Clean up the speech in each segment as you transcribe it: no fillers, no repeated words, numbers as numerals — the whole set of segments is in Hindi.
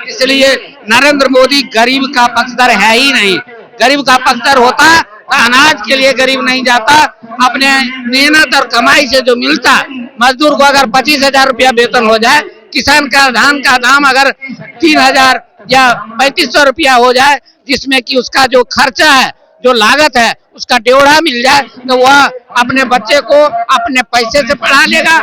इसलिए नरेंद्र मोदी गरीब का पक्षधर है ही नहीं। गरीब का पक्षधर होता तो अनाज के लिए गरीब नहीं जाता, अपने मेहनत और कमाई से जो मिलता, मजदूर को अगर 25,000 रुपया वेतन हो जाए, किसान का धान का दाम अगर 3,000 या 3,500 रुपया हो जाए, जिसमें कि उसका जो खर्चा है, जो लागत है, उसका ड्योढ़ा मिल जाए, तो वह अपने बच्चे को अपने पैसे से पढ़ा लेगा।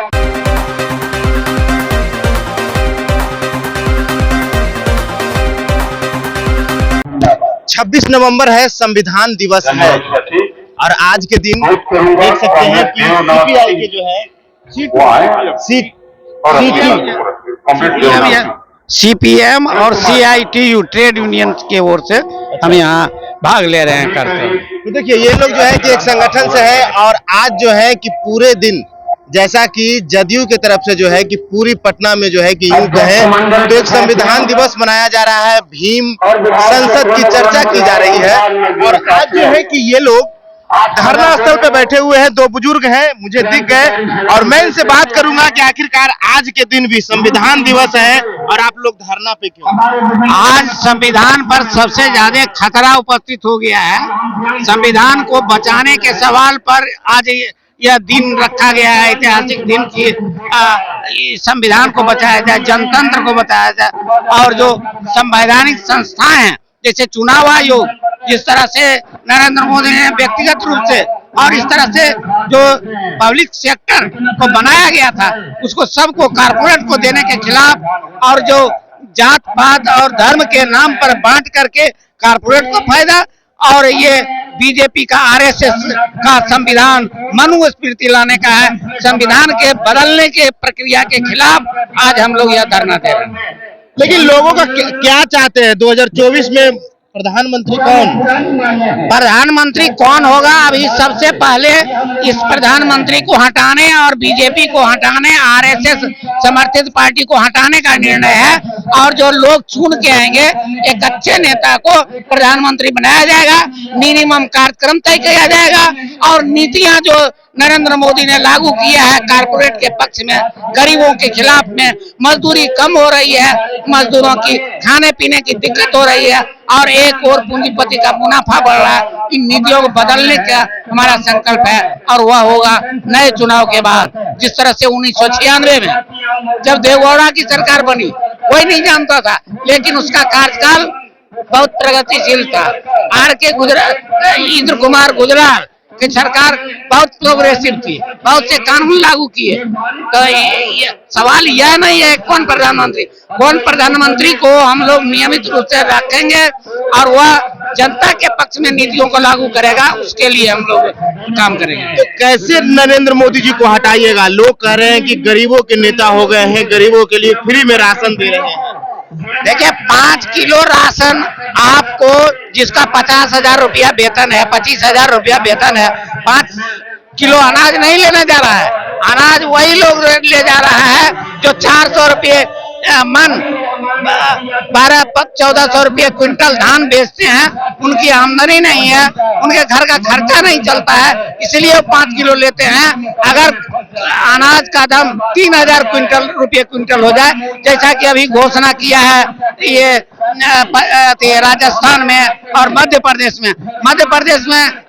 26 नवंबर है, संविधान दिवस है और आज के दिन देख सकते हैं कि सीपीआई के जो है सीपीएम और सीआईटीयू ट्रेड यूनियन के ओर से हम यहाँ भाग ले रहे हैं करते हैं। तो देखिए ये लोग जो है कि एक संगठन से है और आज जो है कि पूरे दिन जैसा कि जदयू की तरफ से जो है कि पूरी पटना में जो है कि यूं कहें तो एक संविधान दिवस मनाया जा रहा है, भीम संसद की चर्चा की जा रही है और आज जो है कि ये लोग धरना स्थल पे बैठे हुए हैं। दो बुजुर्ग हैं, मुझे दिख गए और मैं इनसे बात करूंगा कि आखिरकार आज के दिन भी संविधान दिवस है और आप लोग धरना पे क्यों? आज संविधान पर सबसे ज्यादा खतरा उपस्थित हो गया है। संविधान को बचाने के सवाल पर आज यह दिन रखा गया है, ऐतिहासिक दिन की संविधान को बचाया जाए, जनतंत्र को बचाया जाए और जो संवैधानिक संस्थाएं हैं जैसे चुनाव आयोग, जिस तरह से नरेंद्र मोदी ने व्यक्तिगत रूप से और इस तरह से जो पब्लिक सेक्टर को बनाया गया था उसको सबको कारपोरेट को देने के खिलाफ और जो जात पात और धर्म के नाम पर बांट करके कारपोरेट को फायदा और ये बीजेपी का आरएसएस का संविधान मनुस्मृति लाने का है, संविधान के बदलने के प्रक्रिया के खिलाफ आज हम लोग यह धरना दे रहे हैं। लेकिन लोगों का क्या चाहते हैं 2024 में प्रधानमंत्री कौन? प्रधानमंत्री कौन होगा? अभी सबसे पहले इस प्रधानमंत्री को हटाने और बीजेपी को हटाने, आरएसएस समर्थित पार्टी को हटाने का निर्णय है और जो लोग चुन के आएंगे एक अच्छे नेता को प्रधानमंत्री बनाया जाएगा, मिनिमम कार्यक्रम तय किया जाएगा और नीतियां जो नरेंद्र मोदी ने लागू किया है कारपोरेट के पक्ष में, गरीबों के खिलाफ में, मजदूरी कम हो रही है, मजदूरों की खाने पीने की दिक्कत हो रही है और एक और पूंजीपति का मुनाफा बढ़ रहा है। इन नीतियों को बदलने का हमारा संकल्प है और वह होगा नए चुनाव के बाद। जिस तरह से 1996 में जब देवगौड़ा की सरकार बनी, कोई नहीं जानता था, लेकिन उसका कार्यकाल बहुत प्रगतिशील था। इंद्र कुमार गुजराल की सरकार बहुत प्रोग्रेसिव थी, बहुत से कानून लागू किए। तो ये सवाल यह नहीं है कौन प्रधानमंत्री को हम लोग नियमित रूप से रखेंगे और वह जनता के पक्ष में नीतियों को लागू करेगा, उसके लिए हम लोग काम करेंगे। तो कैसे नरेंद्र मोदी जी को हटाइएगा? लोग कह रहे हैं कि गरीबों के नेता हो गए हैं, गरीबों के लिए फ्री में राशन दे रहे हैं। देखिए 5 किलो राशन आपको, जिसका 50,000 रुपया वेतन है, 25,000 रुपया वेतन है, 5 किलो अनाज नहीं लेने जा रहा है। अनाज वही लोग ले जा रहा है जो 400 रुपये मन 1200-1400 रुपये क्विंटल धान बेचते हैं, उनकी आमदनी नहीं है, उनके घर का खर्चा नहीं चलता है, इसलिए वो 5 किलो लेते हैं। अगर अनाज का दाम 3,000 रुपये क्विंटल हो जाए, जैसा कि अभी घोषणा किया है ये राजस्थान में और मध्य प्रदेश में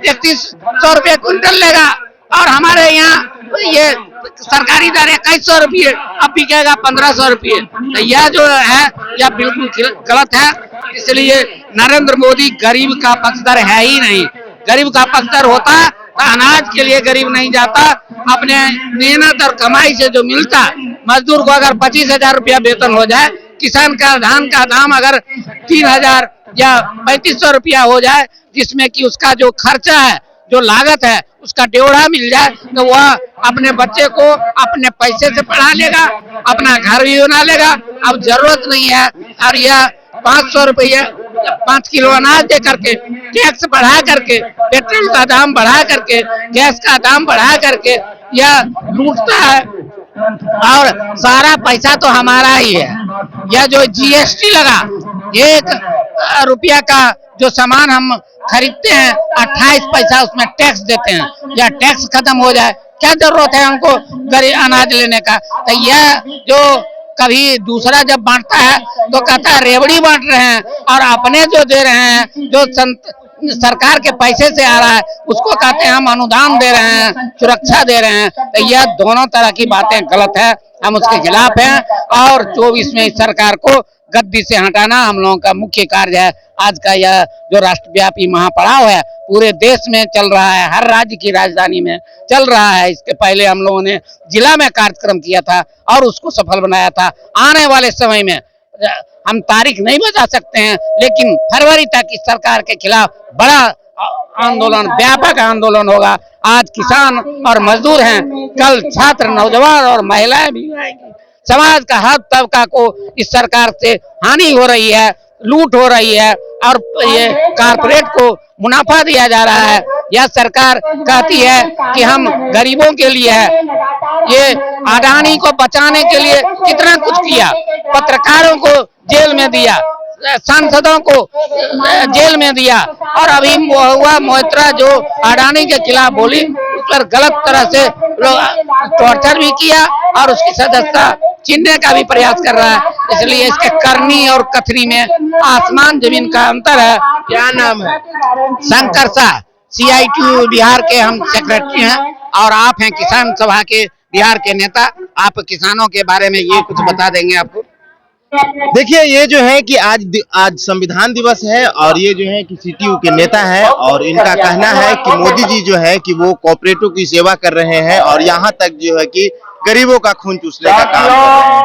3100 रुपये क्विंटल लेगा और हमारे यहाँ ये सरकारी दर 2100 रुपये, अब बिकेगा 1500 रुपये। तो यह जो है यह बिल्कुल गलत है। इसलिए नरेंद्र मोदी गरीब का पक्षधर है ही नहीं। गरीब का पक्षधर होता तो अनाज के लिए गरीब नहीं जाता, अपने मेहनत और कमाई से जो मिलता, मजदूर को अगर 25,000 रुपया वेतन हो जाए, किसान का धान का दाम अगर 3,000 या 3,500 रुपया हो जाए, जिसमें कि उसका जो खर्चा है, जो लागत है, उसका ड्योढ़ा मिल जाए, तो वह अपने बच्चे को अपने पैसे से पढ़ा लेगा, अपना घर भी बना लेगा। अब जरूरत नहीं है और यह 500 रुपये 5 किलो अनाज दे करके, टैक्स बढ़ा करके, पेट्रोल का दाम बढ़ा करके, गैस का दाम बढ़ा करके यह लूटता है और सारा पैसा तो हमारा ही है। यह जो जीएसटी लगा, 1 रुपया का जो सामान हम खरीदते हैं 28 पैसा उसमें टैक्स देते हैं। यह टैक्स खत्म हो जाए, क्या जरूरत है हमको गरीब अनाज लेने का? तो यह जो कभी दूसरा जब बांटता है तो कहता है रेवड़ी बांट रहे हैं, और अपने जो दे रहे हैं जो सरकार के पैसे से आ रहा है उसको कहते हैं हम अनुदान दे रहे हैं, सुरक्षा दे रहे हैं। तो यह दोनों तरह की बातें गलत है, हम उसके खिलाफ हैं। और 24 में इस सरकार को गद्दी से हटाना हम लोगों का मुख्य कार्य है। आज का यह जो राष्ट्रव्यापी महापड़ाव है पूरे देश में चल रहा है, हर राज्य की राजधानी में चल रहा है। इसके पहले हम लोगों ने जिला में कार्यक्रम किया था और उसको सफल बनाया था। आने वाले समय में हम तारीख नहीं बता सकते हैं, लेकिन फरवरी तक इस सरकार के खिलाफ बड़ा आंदोलन, व्यापक आंदोलन होगा। आज किसान और मजदूर हैं, कल छात्र, नौजवान और महिलाएं भी आएंगी। समाज का हर तबका को इस सरकार से हानि हो रही है, लूट हो रही है, और ये कारपोरेट को मुनाफा दिया जा रहा है। यह सरकार कहती है कि हम गरीबों के लिए है। ये अडानी को बचाने के लिए कितना कुछ किया, पत्रकारों को जेल में दिया, सांसदों को जेल में दिया, और अभी हुआ मोइत्रा जो अडानी के खिलाफ बोली, उस पर गलत तरह से टॉर्चर भी किया और उसकी सदस्यता छीनने का भी प्रयास कर रहा है। इसलिए इसके करनी और कथनी में आसमान जमीन का अंतर है। क्या नाम है? शंकर शाह, CITU बिहार के हम सेक्रेटरी हैं, और आप हैं किसान सभा के बिहार के नेता। आप किसानों के बारे में ये कुछ बता देंगे आपको। देखिए, ये जो है कि आज संविधान दिवस है, और ये जो है कि CTU के नेता है, और इनका कहना है कि मोदी जी जो है कि वो कॉपरेटिव की सेवा कर रहे हैं, और यहाँ तक जो है कि गरीबों का खून चूसने का काम कर रहे हैं।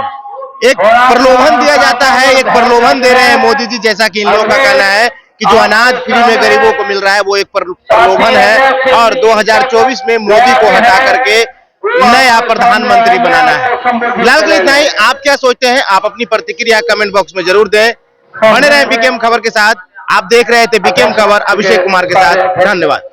एक प्रलोभन दिया जाता है, एक प्रलोभन दे रहे हैं मोदी जी, जैसा कि इन लोगों का कहना है कि जो अनाज फ्री में गरीबों को मिल रहा है वो एक प्रलोभन है, और 2024 में मोदी को हटा करके नया प्रधानमंत्री बनाना है। फिलहाल के लिए इतना ही। आप क्या सोचते हैं, आप अपनी प्रतिक्रिया कमेंट बॉक्स में जरूर दें। बने रहें बीकेएम खबर के साथ। आप देख रहे थे बीकेएम खबर अभिषेक कुमार के साथ। धन्यवाद।